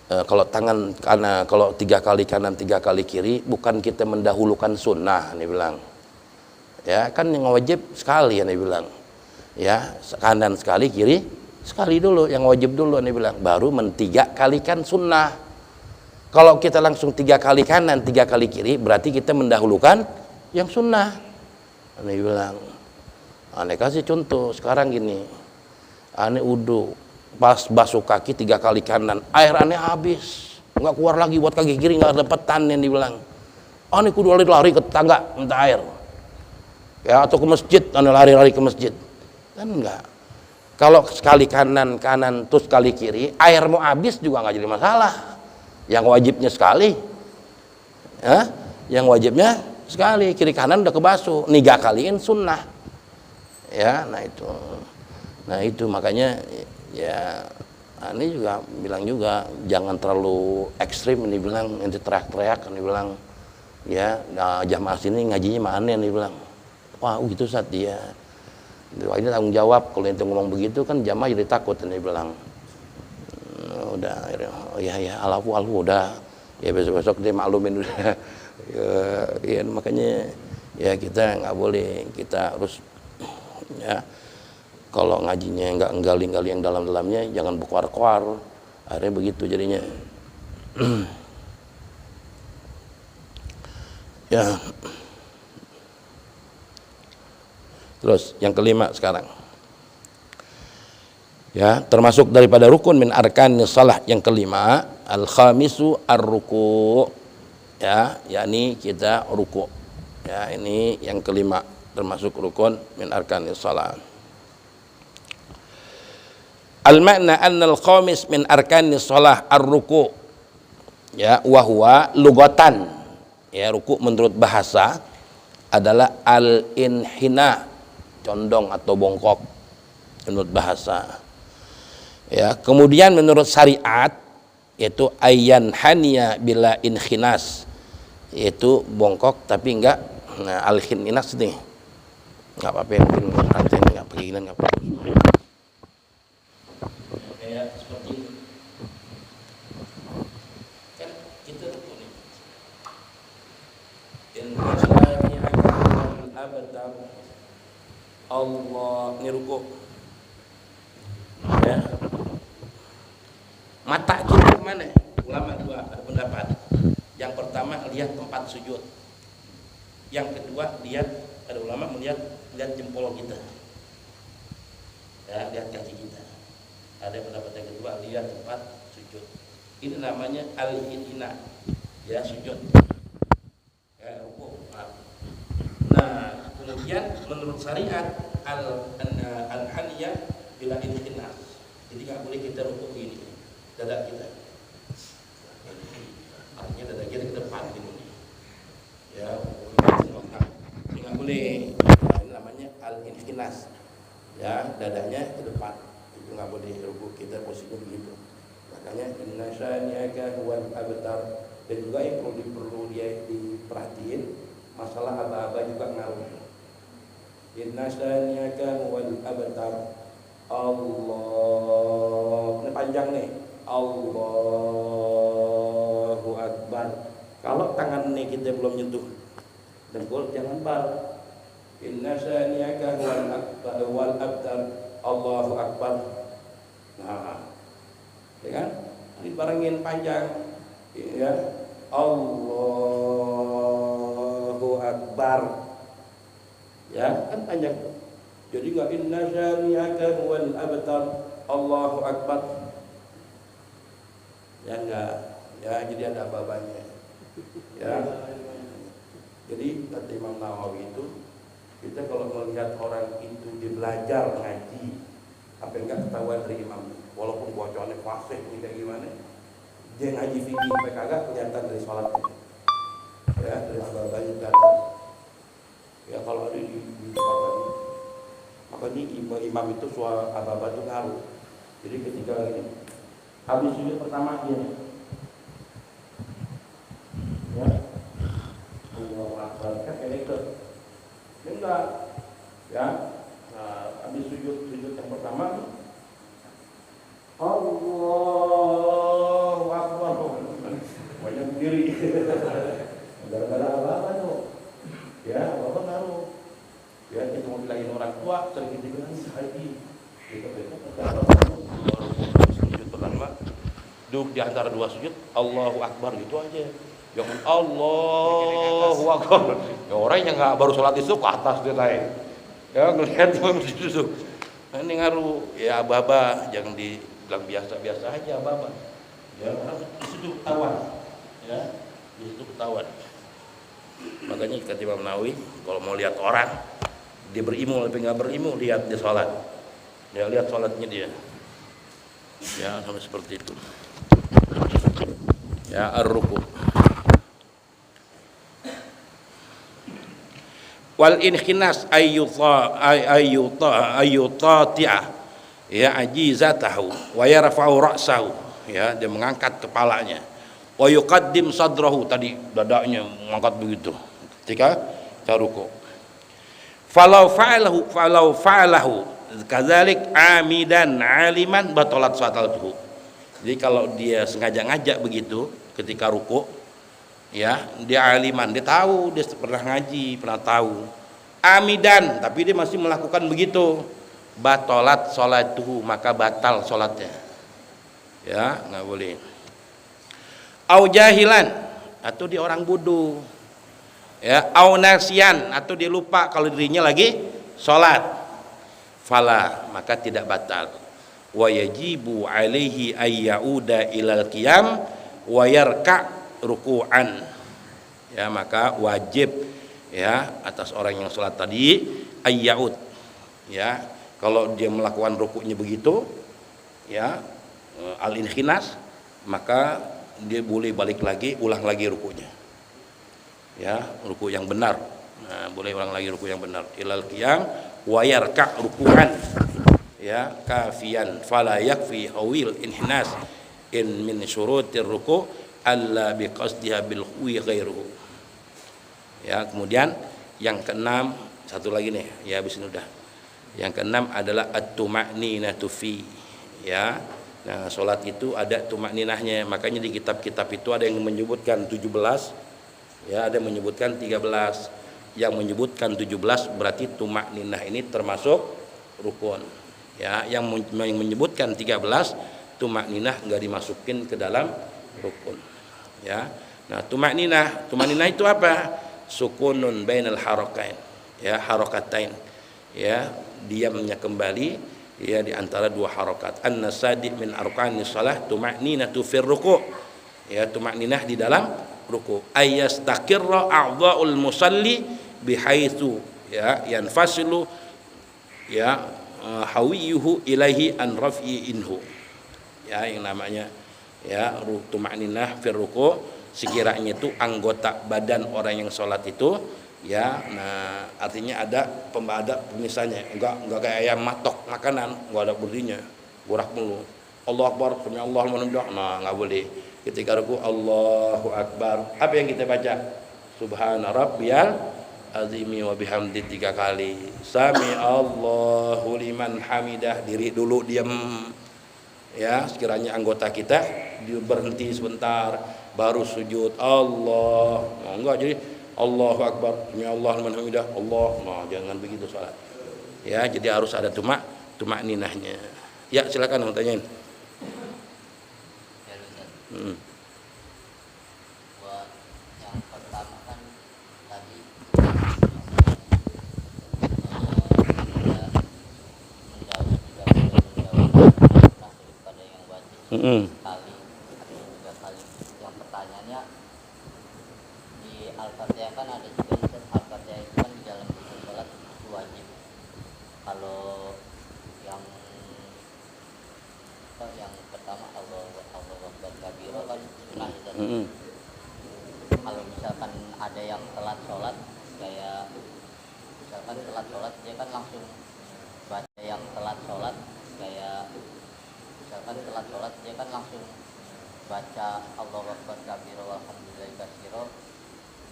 kalau tangan kanan, kalau 3 kali kanan 3 kali kiri, bukan kita mendahulukan sunnah. Aneh bilang, ya kan yang wajib sekali. Aneh bilang, ya kanan sekali, kiri sekali dulu, yang wajib dulu. Aneh bilang, baru 3 kalikan sunnah. Kalau kita langsung 3 kali kanan 3 kali kiri, berarti kita mendahulukan yang sunnah. Aneh bilang, Aneh kasih contoh sekarang gini, aneh udu pas basuh kaki 3 kali kanan, air aneh habis, nggak keluar lagi buat kaki kiri, nggak dapetan yang dibilang. Aneh kudu lari ke tangga minta air, ya atau ke masjid, aneh lari-lari ke masjid, kan enggak. Kalau sekali kanan terus sekali kiri, air mau habis juga nggak jadi masalah. Yang wajibnya sekali, ya, yang wajibnya sekali, kiri kanan udah kebasuh, 3 kaliin sunnah, ya. Nah itu makanya ya ini juga bilang juga jangan terlalu ekstrim, ini bilang nanti teriak-teriak, ini bilang ya nah, jamaah sini ngajinya mana, ini bilang wah gitu saat dia ini tanggung jawab, kalau ente ngomong begitu kan jamaah jadi takut, ini bilang udah oh ya alafu udah ya besok dia maklumin udah. Ya makanya ya kita nggak boleh, kita harus ya kalau ngajinya nggak nggali-gali yang dalam-dalamnya, jangan berkuar-kuar, akhirnya begitu jadinya. Ya terus yang kelima sekarang, ya termasuk daripada rukun min arkanis shalah yang kelima, al khamisu ar-ruku', ya yakni kita ruku', ya ini yang kelima termasuk rukun min arkanis shalah. Al makna anna al khamis min arkanis shalah ar-ruku', ya wa huwa lugatan, ya ruku' menurut bahasa adalah al inhina, condong atau bongkok menurut bahasa. Ya, kemudian menurut syariat yaitu ayyan haniya bila inkhinas, yaitu bongkok tapi enggak al khinas nih. Enggak apa-apa, mungkin nanti enggak pakai gini enggak apa-apa. Kayak seperti ini. Kan kita ruku nih. Allah ini ruku, ya. Mata kita kemana? Ulama dua ada pendapat. Yang pertama lihat tempat sujud, yang kedua lihat, ada ulama melihat jempol kita, ya lihat kaki kita. Ada pendapat yang kedua lihat tempat sujud. Ini namanya al-inhina, ya sujud, ya ruku. Nah kemudian menurut syariat al-haniyah bila inhinas, jadi nggak boleh kita rukuk ini dada kita, artinya dada kita ke depan ini, ya nggak boleh. Nah, ini namanya al-inhinas, ya dadanya ke depan, itu nggak boleh rukuk kita posisinya begitu. Makanya inna syani'aka huwal abtar, dan juga yang perlu dia diperhatiin masalah aba-aba juga ngaruh. Inna syani'aka huwal abtar, Allah, ini panjang nih, Allahu Akbar. Kalau tangan ini kita belum nyentuh dengkul, jangan bar. Inna syani'aka huwal abtar, Allahu Akbar. Nah, ya kan? Dibarengin panjang, ya, Allahu Akbar, ya kan panjang. Jadi enggak inna syani'aka huwal abtar, Allahu Akbar, ya enggak, ya jadi ada babanya, ya. Jadi kata Imam Nawawi itu, kita kalau melihat orang itu dia belajar ngaji, apa enggak ketahuan dari imam, walaupun bocornya fasih ini kayak gimana, dia ngaji fikih sampai kagak kelihatan dari sholatnya, ya dari abah-abahnya kelihatan. Ya kalau ada di tempat tadi, makanya imam itu suara abah-abah itu ngaruh. Jadi ketika ini habis sujud pertama dia, ya Allah Akbar, kan kayak itu, enggak, ya. Nah, habis sujud yang pertama, Allahu Akbar, banyak berdiri, gara-gara apa tuh? Ya, apa ngaruh? Ya, kita mau bilangin orang tua, sering kita bilang haji. Kita sujud pertama, duduk di antara dua sujud, Allahu Akbar gitu aja. Jangan Allahu Akbar. Ya, orang yang nggak baru sholat itu ke atas dia naik. Ya ngelihat imam duduk. Nah, ini ngaruh ya aba-aba, jangan dibilang biasa-biasa aja aba-aba. Ya orang di situ ketahuan. Ya, di situ ketahuan. Makanya kata Imam Nawawi, kalau mau lihat orang dia berilmu tapi nggak berilmu, lihat dia sholat. Dia lihat sholatnya dia. Ya sampai seperti itu. Ya ar-ruku. Wal inkhinas ayyutati'a ya ajizatahu wa yarfa'u ra'sahu, ya dia mengangkat kepalanya, wa yuqaddim sadrahu, tadi dadanya mengangkat begitu ketika ruku. Falau fa'alahu kadzalik amidan aliman batalat salatuhu. Jadi kalau dia sengaja ngajak begitu ketika ruku, ya dia aliman, dia tahu, dia pernah ngaji, pernah tahu, amidan tapi dia masih melakukan begitu, batalat salatuhu, maka batal salatnya, ya nggak boleh. Au jahilan, atau dia orang bodoh, ya, au nasian, atau dia lupa kalau dirinya lagi salat, fala, maka tidak batal. Wa yajibu alaihi ayyauda ilal qiyam wa yarka ruku'an, ya maka wajib ya atas orang yang sholat tadi ayyaud, ya kalau dia melakukan rukuknya begitu, ya al-inkhinas, maka dia boleh balik lagi, ulang lagi rukuknya, ya ruku yang benar. Nah, boleh ulang lagi ruku yang benar, ilal qiyam wa yarka ruku'an, ya kafian fala yakfi awil inhinas in min syurutir ruku' alla biqasdiha bil khuwi ghairuhu. Ya, kemudian yang keenam, satu lagi nih, ya habis ini udah. Yang keenam adalah at-tuma'ninatu fi, ya. Nah, salat itu ada tuma'ninahnya, makanya di kitab-kitab itu ada yang menyebutkan 17, ya ada yang menyebutkan 13. Yang menyebutkan 17 berarti tuma'ninah ini termasuk rukun. Ya, yang menyebutkan 13 tuma'ninah enggak dimasukin ke dalam rukun. Ya, nah tuma'ninah itu apa? Sukunun bainal harakain, ya harakatain, ya diamnya kembali, ya di antara dua harakat. An-nasadi min arkanis shalah tuma'ninatu fir ruku', ya tuma'ninah di dalam ruku'. Ayastaqirra a'dha'ul musalli bihaitsu ya yanfasilu ya hawiyuhu ilaihi an raf'i inhu, ya yang namanya ya tuma'ninah fir ruku', sekiranya itu anggota badan orang yang sholat itu, ya nah artinya ada pemisahnya, enggak kayak ayam matok makanan, enggak ada berdirinya gorak mulu, Allahu akbar sami Allahu liman hamidah, nah enggak boleh. Ketika ruku Allahu akbar, apa yang kita baca? Subhana rabbiyal azimi wa bihamdi 3 kali, sami Allahu liman hamidah, diri dulu diam, ya sekiranya anggota kita berhenti sebentar baru sujud Allah, nah, enggak jadi Allahu akbar sami Allahu liman hamidah Allah, nah jangan begitu salat, ya jadi harus ada tumak-ninahnya. Ya silakan mau tanyain. Yang pertama kan tadi daripada yang wajib kali atau 3 kali. Yang pertanyaannya di Al-Fatihah kan ada juga Al-Fatihah itu kan di dalam sholat itu wajib. Kalau yang pertama Allahu Akbar kabira kan sunnah itu. Kalau misalkan ada yang telat sholat, kayak misalkan telat sholat dia kan langsung baca, yang telat sholat kayak misalkan telat sholat dia kan langsung baca Allahu Akbar kabira walhamdulillahi katsira.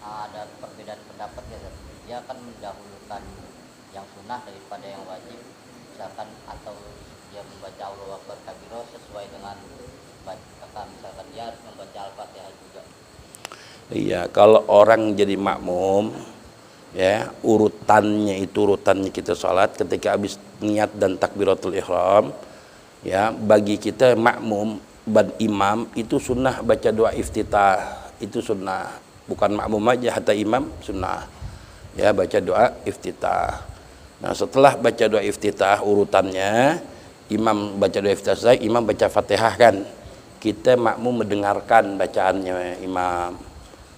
Ada perbedaan pendapat ya, dia akan mendahulukan yang sunnah daripada yang wajib misalkan, atau dia membaca Allahu Akbar kabira sesuai dengan baca, misalkan dia harus membaca Al-Fatihah juga. Iya, kalau orang jadi makmum, ya urutannya kita sholat ketika habis niat dan takbiratul ihram, ya bagi kita makmum dan imam itu sunnah baca doa iftitah, itu sunnah, bukan makmum aja, hatta imam sunnah, ya baca doa iftitah. Nah, setelah baca doa iftitah urutannya, imam baca doa iftitah selesai, imam baca Fatihah kan. Kita makmum mendengarkan bacaannya imam.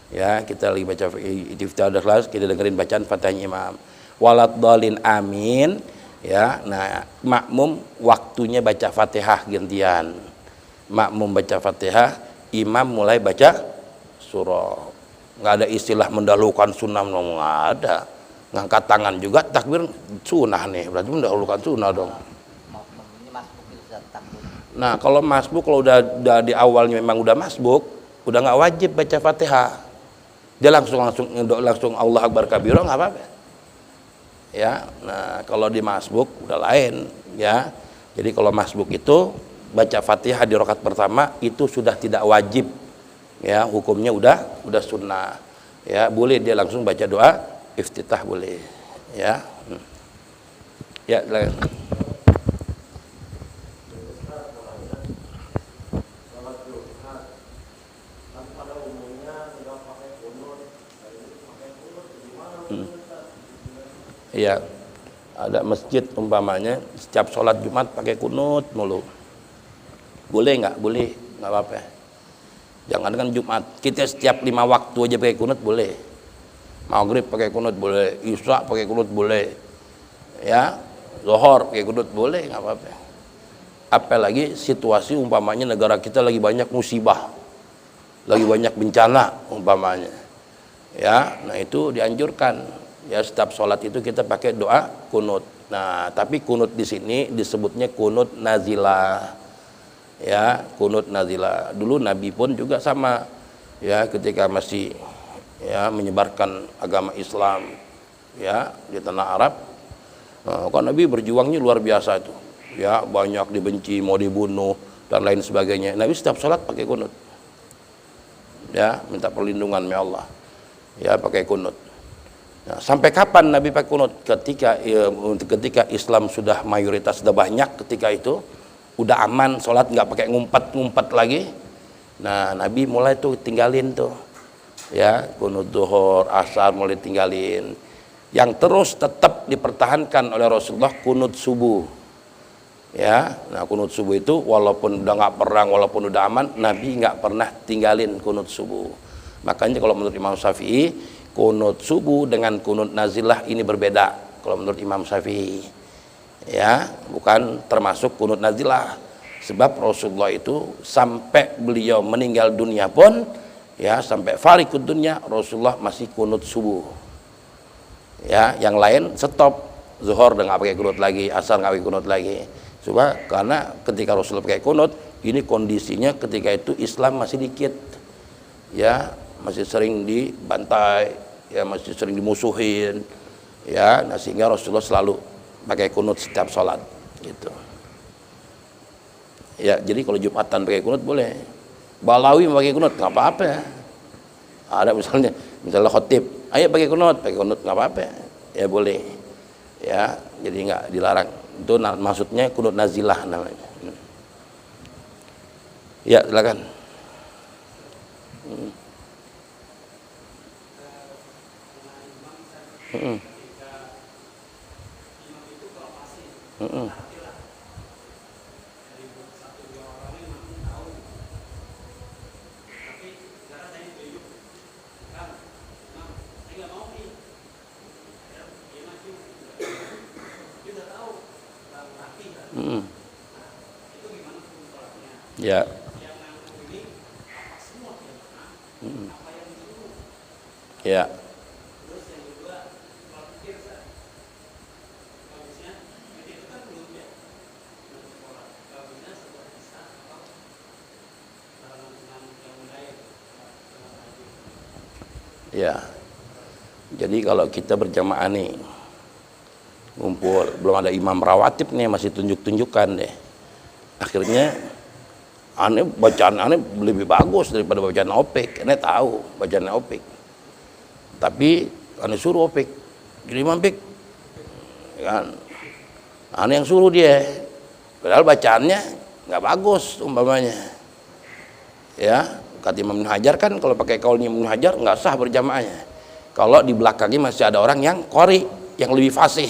Ya, kita lagi baca iftitah udah kelas, kita dengerin bacaan Fatihahnya imam. Waladhdallin amin. Ya, nah makmum waktunya baca Fatihah gantian. Makmum baca Fatihah, imam mulai baca surah. Nggak ada istilah mendahulukan sunnah, nggak ada. Ngangkat tangan juga takbir sunnah nih, berarti mendahulukan sunnah dong. Ini masbuk Ustaz, takbir. Nah, kalau masbuk, kalau udah di awalnya memang udah masbuk, udah nggak wajib baca Fatihah. Dia langsung Allah Akbar kabira, nggak apa-apa. Ya, nah kalau di masbuk udah lain, ya. Jadi kalau masbuk itu baca Fatihah di rakaat pertama itu sudah tidak wajib, ya, hukumnya udah sunnah, ya. Boleh dia langsung baca doa iftitah, boleh, ya. Ya, lain. Iya, ada masjid umpamanya setiap sholat Jumat pakai kunut mulu, boleh nggak? Boleh, nggak apa-apa. Jangan kan Jumat, kita setiap 5 waktu aja pakai kunut boleh. Maghrib pakai kunut boleh, Isya pakai kunut boleh, ya, Zuhur pakai kunut boleh, nggak apa-apa. Apalagi situasi umpamanya negara kita lagi banyak musibah, lagi banyak bencana umpamanya, ya, nah itu dianjurkan. Ya, setiap sholat itu kita pakai doa kunut. Nah, tapi kunut di sini disebutnya kunut nazilah. Ya, kunut nazilah. Dulu Nabi pun juga sama. Ya, ketika masih ya menyebarkan agama Islam ya di tanah Arab. Nah, kan Nabi berjuangnya luar biasa itu. Ya, banyak dibenci, mau dibunuh dan lain sebagainya. Nabi setiap sholat pakai kunut. Ya, minta perlindungan ya Allah. Ya, pakai kunut. Nah, sampai kapan Nabi pakai kunut? Ketika Islam sudah mayoritas, sudah banyak, ketika itu udah aman, sholat nggak pakai ngumpet-ngumpet lagi. Nah, Nabi mulai tuh tinggalin tuh, ya, kunut zuhur, asar mulai tinggalin. Yang terus tetap dipertahankan oleh Rasulullah kunut subuh. Ya, nah kunut subuh itu walaupun udah nggak perang, walaupun udah aman, Nabi nggak pernah tinggalin kunut subuh. Makanya kalau menurut Imam Syafi'i, kunut subuh dengan kunut nazilah ini berbeda kalau menurut Imam Syafi'i, ya, bukan termasuk kunut nazilah. Sebab Rasulullah itu sampai beliau meninggal dunia pun, ya, sampai fariqud dunya, Rasulullah masih kunut subuh. Ya, yang lain stop, zuhur udah nggak pakai kunut lagi, asar nggak pakai kunut lagi. Coba karena ketika Rasulullah pakai kunut, ini kondisinya ketika itu Islam masih dikit, ya, masih sering dibantai, ya, masih sering dimusuhin, ya, nah sehingga Rasulullah selalu pakai kunut setiap sholat gitu. Ya, jadi kalau Jumatan pakai kunut boleh, Balawi pakai kunut nggak apa-apa. Ada misalnya khotib, ayo pakai kunut nggak apa-apa, ya boleh, ya, jadi nggak dilarang. Itu maksudnya kunut nazilah namanya. Ya, silakan. Ya. Ya. Ya. Jadi kalau kita berjamaah nih, ngumpul, belum ada imam rawatib nih, masih tunjuk-tunjukkan deh. Akhirnya aneh, bacaan aneh lebih bagus daripada bacaan opik. Aneh tahu bacaan opik, tapi aneh suruh opik jadi imam pik, kan aneh yang suruh dia, padahal bacaannya nggak bagus umpamanya, ya. Kata Imam Ibnu Hajar kan kalau pakai kaulnya Ibnu Hajar nggak sah berjamaahnya kalau di belakangnya masih ada orang yang qori, yang lebih fasih,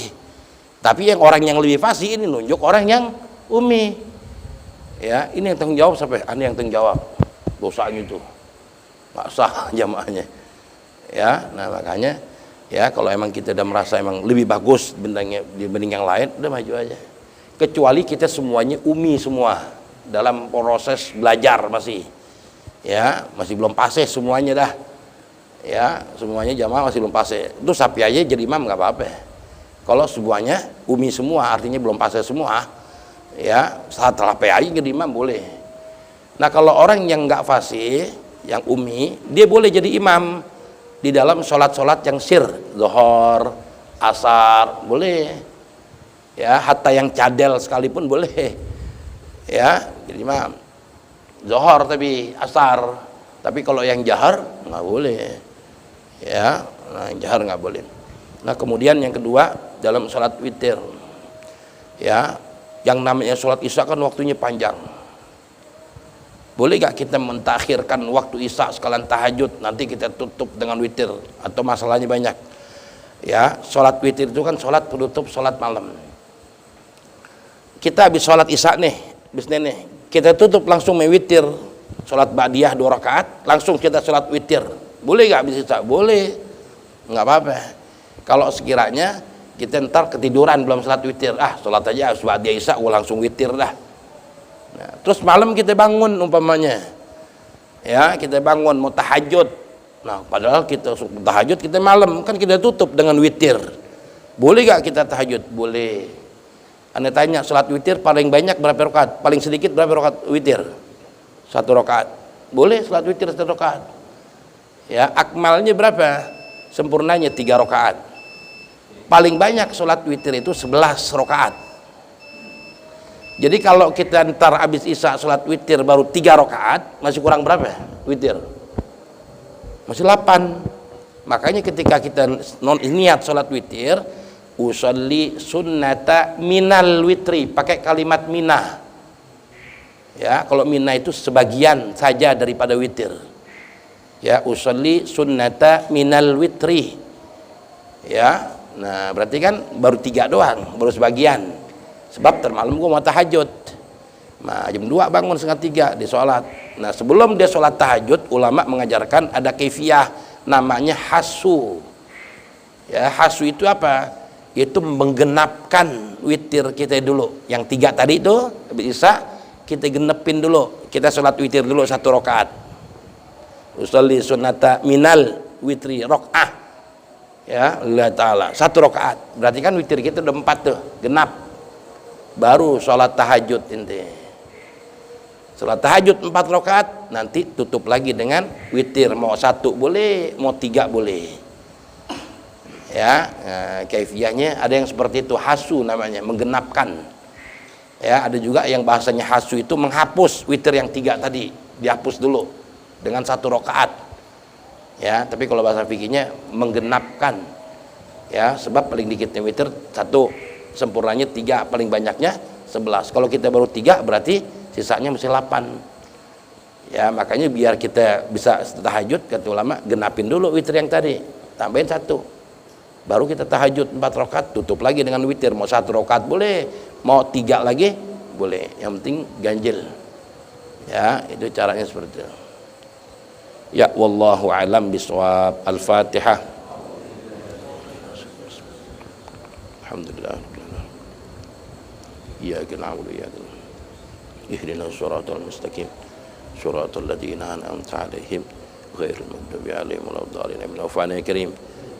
Tapi yang orang yang lebih fasih ini nunjuk orang yang umi. Ya, ini yang tanggung jawab sampai ane yang tanggung jawab. Dosanya itu nggak sah jamaahnya. Ya, nah makanya ya kalau emang kita udah merasa emang lebih bagus dibanding yang lain, udah maju aja. Kecuali kita semuanya umi semua dalam proses belajar masih. Ya, masih belum fase semuanya dah. Ya, semuanya jamaah masih belum fase. Itu sapi aja jadi imam nggak apa-apa. Kalau semuanya umi semua, artinya belum fase semua, ya setelah PAI jadi imam boleh. Nah kalau orang yang nggak fase, yang umi, dia boleh jadi imam di dalam sholat-sholat yang sir, zuhur, asar, boleh. Ya, hatta yang cadel sekalipun boleh. Ya, jadi imam. Zuhur tapi asar. Tapi kalau yang jahar nggak boleh. Ya, nah, yang jahar nggak boleh. Nah kemudian yang kedua dalam sholat witir, ya, yang namanya sholat isya kan waktunya panjang. Boleh gak kita mentakhirkan waktu isya sekalian tahajud, nanti kita tutup dengan witir, atau masalahnya banyak? Ya, sholat witir itu kan sholat penutup sholat malam. Kita habis sholat isya nih, kita tutup langsung mewitir, sholat ba'diyah 2 rakaat, langsung kita sholat witir. Boleh gak habis isya? Boleh, nggak apa-apa. Kalau sekiranya kita ntar ketiduran belum sholat witir, sholat aja habis ba'diyah isya gue langsung witir dah. Nah, terus malam kita bangun umpamanya, ya kita bangun mau tahajud. Nah padahal kita tahajud kita malam, kan kita tutup dengan witir. Boleh gak kita tahajud? Boleh. Anda tanya sholat witir paling banyak berapa rakaat? Paling sedikit berapa rakaat witir? 1 rakaat. Boleh sholat witir 1 rakaat. Ya, akmalnya berapa? Sempurnanya 3 rakaat. Paling banyak sholat witir itu 11 rakaat. Jadi kalau kita ntar habis isya sholat witir baru 3 rakaat, masih kurang berapa witir? Masih 8. Makanya ketika kita niat sholat witir, usolli sunnata minal witri, pakai kalimat minah. Ya, kalau minah itu sebagian saja daripada witir. Ya, usolli sunnata minal witri. Ya, nah berarti kan baru 3 doang, baru sebagian. Sebab termalam gue mau tahajud. Nah jam 2 bangun setengah 3 dia sholat. Nah sebelum dia sholat tahajud, ulama mengajarkan ada kaifiyah namanya hasu. Ya, hasu itu apa? Itu menggenapkan witir kita dulu. Yang 3 tadi itu bisa kita genepin dulu. Kita sholat witir dulu 1 rakaat. Usolli sunnata minal witri rok'ah. Ya, Allah Ta'ala 1 rakaat. Berarti kan witir kita udah 4 tuh, genap. Baru sholat tahajud inti. Sholat tahajud 4 rakaat, nanti tutup lagi dengan witir. Mau 1 boleh, mau 3 boleh. Ya, nah, kaifiyahnya ada yang seperti itu, hasu namanya, menggenapkan. Ya, ada juga yang bahasanya hasu itu menghapus witir yang 3 tadi, dihapus dulu dengan 1 rakaat. Ya, tapi kalau bahasa fikihnya menggenapkan. Ya, sebab paling dikitnya witir 1, sempurnanya 3, paling banyaknya 11. Kalau kita baru 3 berarti sisanya mesti 8. Ya, makanya biar kita bisa tahajud, kata ulama, genapin dulu witir yang tadi, tambahin 1. Baru kita tahajud 4 rakaat, tutup lagi dengan witir. Mau 1 rakaat boleh, mau 3 lagi boleh. Yang penting ganjil. Ya, itu caranya seperti itu. Ya, wallahu alam bisawab. Al-Fatihah. Alhamdulillah. Iyyaka na'budu wa iyyaka nasta'in. Ihdinas siratal mustaqim. Siratal ladzina an'amta 'alaihim ghairil maghdubi 'alaihim waladdallin. Amin. Wa karim.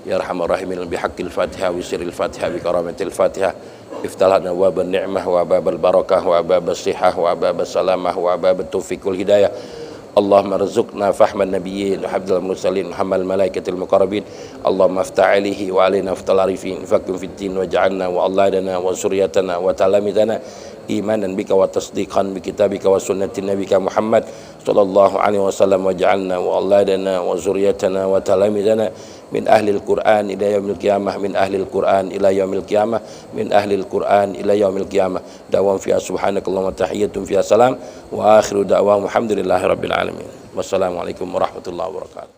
Ya arhamar rahimin bihaqqil Fatihah wa sirril Fatihah bi karamatil Fatihah. Iftah lana wa ban ni'mah wa babal barakah wa babas sihah wa babas salamah wa babat taufiqul hidayah. Allahumma rizukna fahman nabiyyin wa habdal mursalin hamal malaikatil muqarrabin. Allahumma aftah alihi wa alina aftal arifin fakum fid din wa ja'alna wa alladana wa suryatana wa talamidana imanan bika wa tasdiqan bi kitabika wa sunnati nabika Muhammad sallallahu alaihi wasallam wa ja'alna wa alladana wa suryatana wa talamidana min ahlil Qur'an ila yaumil qiyamah, min ahlil Qur'an ila yaumil qiyamah, min ahlil Qur'an ila yaumil qiyamah. Dawam fiha subhanakallahumma tahiyyatun fiha salam wa akhiru da'wahum alhamdulillahi rabbil alamin. Wassalamualaikum warahmatullahi wabarakatuh.